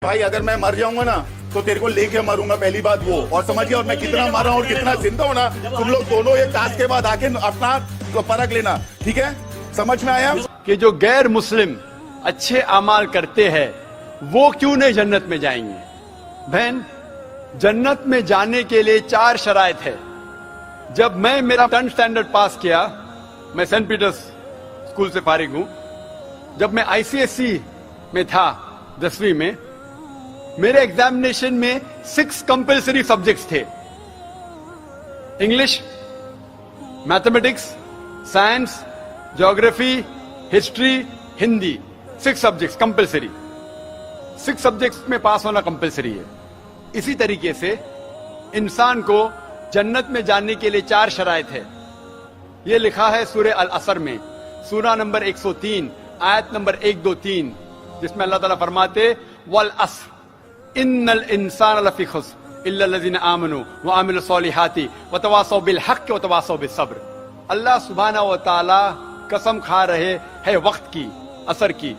भाई अगर मैं मर जाऊंगा ना तो तेरे को लेके मरूंगा, पहली बात वो। और समझिए, और मैं कितना मारा और कितना जिंदा हूं ना, तुम लोग दोनों एक टास्क के बाद आके अपना परख लेना, ठीक है? समझ में आया? कि जो गैर मुस्लिम अच्छे अमाल करते हैं वो क्यों नहीं जन्नत में जाएंगे? बहन, जन्नत में जाने के लिए 4 शराइत है। जब मैं मेरा 10th स्टैंडर्ड पास किया, मैं सेंट पीटर्स स्कूल से फारिग हूं। जब मैं आईसीएसई में था 10वीं में, मेरे एग्जामिनेशन में 6 कंपल्सरी सब्जेक्ट्स थे। English, mathematics, science, geography, history, Hindi, 6 subjects compulsory. 6 subjects में पास होना कंपल्सरी है। इसी तरीके से इंसान को जन्नत में जाने के लिए 4 शराइत है। यह लिखा है सूरह अल असर में, सूरा नंबर 103, आयत नंबर 1, 2, 3, जिसमें अल्लाह ताला फरमाते वल अस्र इन्नल इंसान लफी खुस्र इल्ला लज़ीना आमनू व अमिलुस सॉलिहाति व तवासौ बिल हक़्क़ व तवासौ बिस सब्र। अल्लाह सुब्हानहू व तआला कसम खा रहे हैं वक्त की, असर की।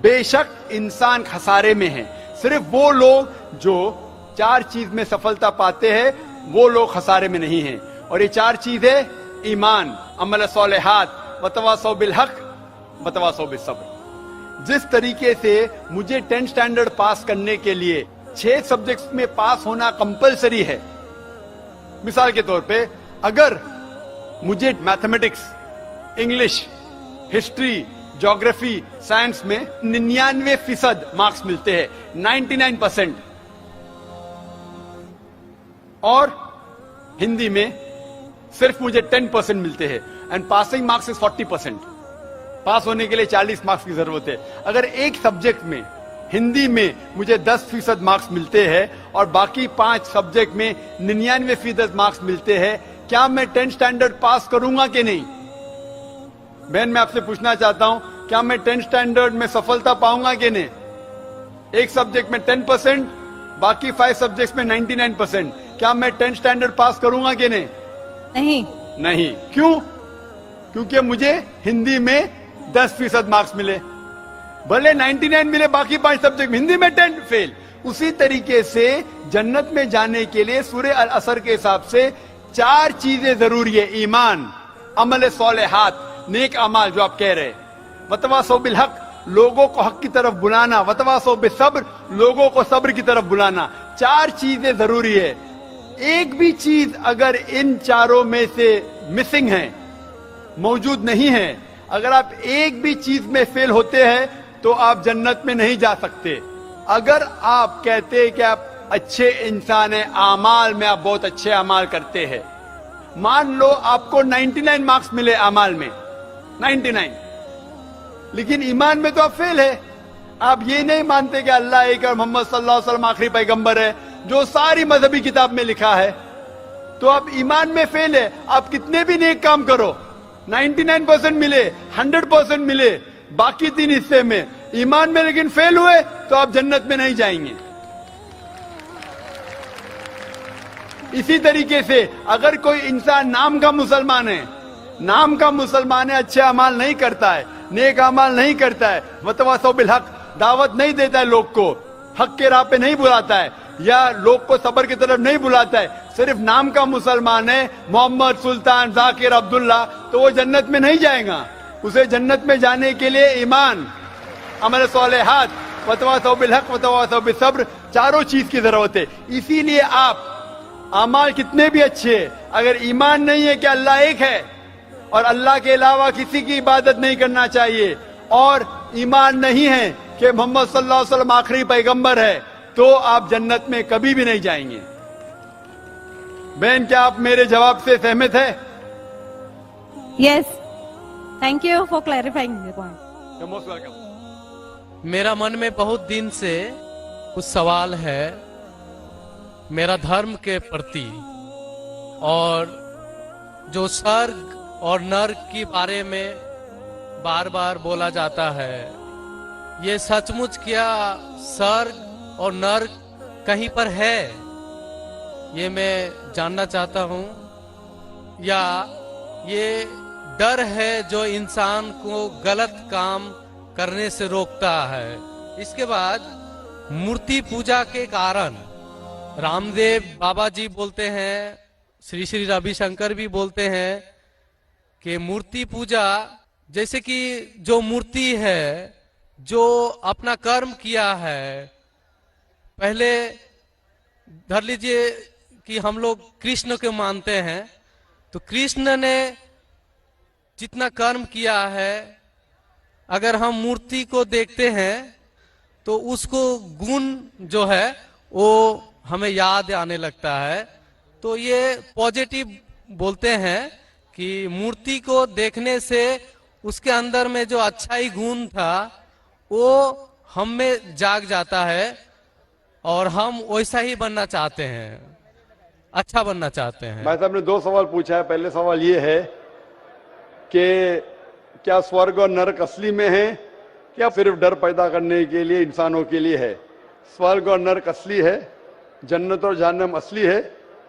बेशक इंसान खसारे में है। सिर्फ वो लोग जो 4 चीज में सफलता पाते हैं वो लोग खसारे में नहीं हैं। और ये 4 चीजें ईमान, अमल सॉलिहात व तवासौ बिल हक़्क़ व तवासौ बिस सब्र। जिस तरीके से मुझे 10th स्टैंडर्ड पास करने के लिए 6 सब्जेक्ट्स में पास होना कंपलसरी है। मिसाल के तौर पे अगर मुझे mathematics, English, history, geography, science में 99% मार्क्स मिलते हैं, 99%, और हिंदी में सिर्फ मुझे 10% मिलते हैं, एंड पासिंग मार्क्स इज 40%। पास होने के लिए 40 मार्क्स की जरूरत है। अगर एक सब्जेक्ट में, हिंदी में, मुझे 10% मार्क्स मिलते हैं और बाकी 5 सब्जेक्ट में 99% मार्क्स मिलते हैं, क्या मैं 10th स्टैंडर्ड पास करूंगा कि नहीं? बहन, मैं आपसे पूछना चाहता हूं, क्या मैं 10th स्टैंडर्ड में सफलता पाऊंगा कि नहीं? एक सब्जेक्ट में 10%, बाकी 5 सब्जेक्ट्स में 99%, क्या मैं 10th स्टैंडर्ड पास करूंगा कि नहीं? नहीं। क्यों? क्योंकि मुझे हिंदी में 10% मार्क्स मिले, भले 99 मिले बाकी 5 सब्जेक्ट में, हिंदी में 10 फेल। उसी तरीके से जन्नत में जाने के लिए सूरह अल असर के हिसाब से 4 चीजें जरूरी है। ईमान, अमल सॉलिहात, नेक अमाल जो आप कह रहे हैं, वतवासौ बिल हक, लोगों को हक की तरफ बुलाना, वतवासौ बिस सब्र, लोगों को सब्र की तरफ बुलाना। 4 चीजें जरूरी है। एक भी चीज अगर इन 4 में से मिसिंग है, मौजूद नहीं है, अगर आप एक भी चीज में फेल होते हैं तो आप जन्नत में नहीं जा सकते। अगर आप कहते हैं कि आप अच्छे इंसान हैं, आमाल में आप बहुत अच्छे अमाल करते हैं, मान लो आपको 99 मार्क्स मिले अमाल में, 99, लेकिन ईमान में तो आप फेल है। आप ये नहीं मानते कि अल्लाह एक और मोहम्मद सल्लल्लाहु अलैहि वसल्लम आखिरी पैगंबर है, जो सारी मजहबी किताब में लिखा है, तो आप ईमान में फेल है। आप कितने भी नेक काम करो, 99% मिले, 100% मिले, बाकी 3 हिस्से में ईमान में लेकिन फेल हुए, तो आप जन्नत में नहीं जाएंगे। इसी तरीके से अगर कोई इंसान नाम का मुसलमान है, अच्छे अमाल नहीं करता है, नेक अमाल नहीं करता है, वतवासौ बिल हक, दावत नहीं देता है लोग को, हक के राह पे नहीं बुलाता है, या लोग को सबर की तरफ नहीं बुलाता है, सिर्फ नाम का मुसलमान है, मोहम्मद, सुल्तान, जाकिर, अब्दुल्ला, तो वो जन्नत में नहीं जाएगा। उसे जन्नत में जाने के लिए ईमान, अमल सॉलिहात, वतवासौ बिल हक, वतवासौ बिस सब्र, 4 चीज की जरूरत है। इसीलिए आप अमाल कितने भी अच्छे, अगर ईमान नहीं है कि अल्लाह एक है और अल्लाह के अलावा किसी की इबादत नहीं करना चाहिए, और ईमान नहीं है कि मोहम्मद सल्लल्लाहु अलैहि वसल्लम आखिरी पैगंबर है, तो आप जन्नत में कभी भी नहीं जाएंगे। बहन, क्या आप मेरे जवाब से सहमत है? Yes. Thank you for clarifying the point. You're most welcome. मेरा मन में बहुत दिन से कुछ सवाल है मेरा धर्म के प्रति, और जो स्वर्ग और नर्क के बारे में बार बार बोला जाता है, ये सचमुच क्या स्वर्ग और नर्क कहीं पर है? ये मैं जानना चाहता हूं, या ये डर है जो इंसान को गलत काम करने से रोकता है। इसके बाद मूर्ति पूजा के कारण रामदेव बाबा जी बोलते हैं, श्री श्री रविशंकर भी बोलते हैं कि मूर्ति पूजा जैसे कि जो मूर्ति है, जो अपना कर्म किया है, पहले धर लीजिए कि हम लोग कृष्ण को मानते हैं, तो कृष्ण ने जितना कर्म किया है, अगर हम मूर्ति को देखते हैं तो उसको गुण जो है वो हमें याद आने लगता है। तो ये पॉजिटिव बोलते हैं कि मूर्ति को देखने से उसके अंदर में जो अच्छाई गुण था वो हम में जाग जाता है और हम वैसा ही बनना चाहते हैं, अच्छा बनना चाहते हैं। भाई साहब ने 2 सवाल पूछा है। पहले सवाल ये है कि क्या स्वर्ग और नरक असली में है या सिर्फ डर पैदा करने के लिए इंसानों के लिए है? स्वर्ग और नरक असली है, जन्नत और जहन्नम असली है,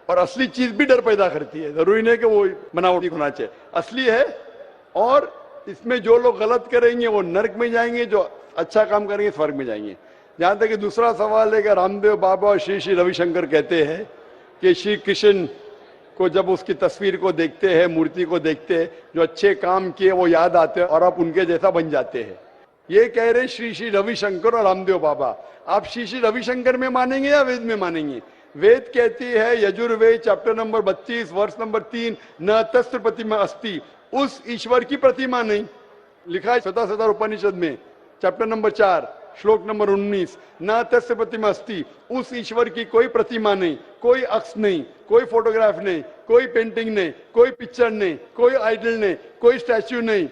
और असली चीज भी डर पैदा करती है। जरूरी नहीं कि वो बनावटी होना चाहिए, असली है। और इसमें जो लोग गलत करेंगे वो नरक में जाएंगे, जो अच्छा काम करेंगे स्वर्ग में जाएंगे। जहां तक कि दूसरा सवाल है कि रामदेव बाबा और श्री श्री रविशंकर कहते हैं कि श्री कृष्ण को जब उसकी तस्वीर को देखते हैं, मूर्ति को देखते हैं, जो अच्छे काम किए वो याद आते हैं और आप उनके जैसा बन जाते हैं। ये कह रहे श्री श्री रविशंकर और रामदेव बाबा। आप श्री श्री रविशंकर में मानेंगे या वेद में मानेंगे? वेद कहती है, यजुर्वेद चैप्टर नंबर 32 वर्ष नंबर 3, न तस्य प्रतिमा अस्ति, उस ईश्वर की प्रतिमा नहीं। लिखा है शतशतर उपनिषद में चैप्टर नंबर 4 श्लोक नंबर 19, न तस्य प्रतिमा अस्ति, उस ईश्वर की कोई प्रतिमा नहीं, कोई अक्ष नहीं, कोई फोटोग्राफ नहीं, कोई पेंटिंग नहीं, कोई पिक्चर नहीं, कोई आइडल नहीं, कोई स्टैच्यू नहीं।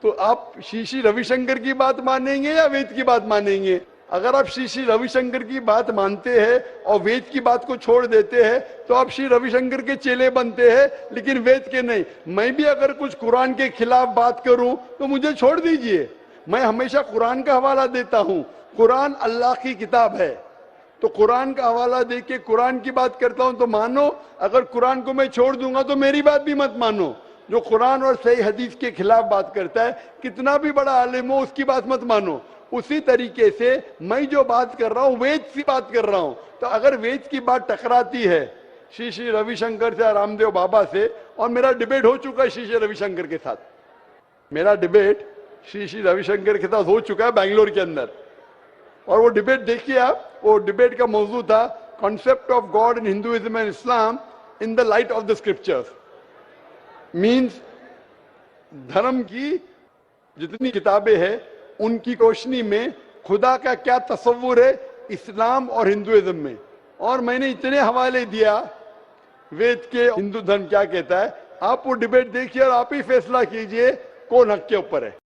तो आप श्री श्री रविशंकर की बात मानेंगे या वेद की बात मानेंगे? अगर आप श्री श्री रविशंकर की बात मानते हैं और वेद की बात को छोड़ देते हैं तो आप श्री रविशंकर के चेले बनते हैं, लेकिन वेद के नहीं। मैं भी अगर कुछ कुरान के खिलाफ बात करूं तो मुझे छोड़ दीजिए। मैं हमेशा कुरान का हवाला देता हूं। कुरान अल्लाह की किताब है, तो कुरान का हवाला देके कुरान की बात करता हूं तो मानो। अगर कुरान को मैं छोड़ दूंगा तो मेरी बात भी मत मानो। जो कुरान और सही हदीस के खिलाफ बात करता है, कितना भी बड़ा आलिम हो, उसकी बात मत मानो। उसी तरीके से मैं जो बात कर रहा हूं वेद की बात कर रहा हूं। तो अगर वेद की बात टकराती है श्री श्री रविशंकर से, रामदेव बाबा से, और मेरा डिबेट हो चुका है श्री श्री रविशंकर के साथ, मेरा डिबेट श्री श्री रविशंकर के साथ हो चुका है बेंगलोर के अंदर। और वो डिबेट देखिए आप, वो डिबेट का मौजू था concept of God in Hinduism and Islam in the light of the scriptures. Means धर्म की जितनी किताबें हैं उनकी रोशनी में खुदा का क्या तस्वुर है इस्लाम और हिंदुइज्म में। और मैंने इतने हवाले दिया वेद के, हिंदू धर्म क्या कहता है। आप वो डिबेट देखिए और आप ही फैसला कीजिए कौन हक के ऊपर है।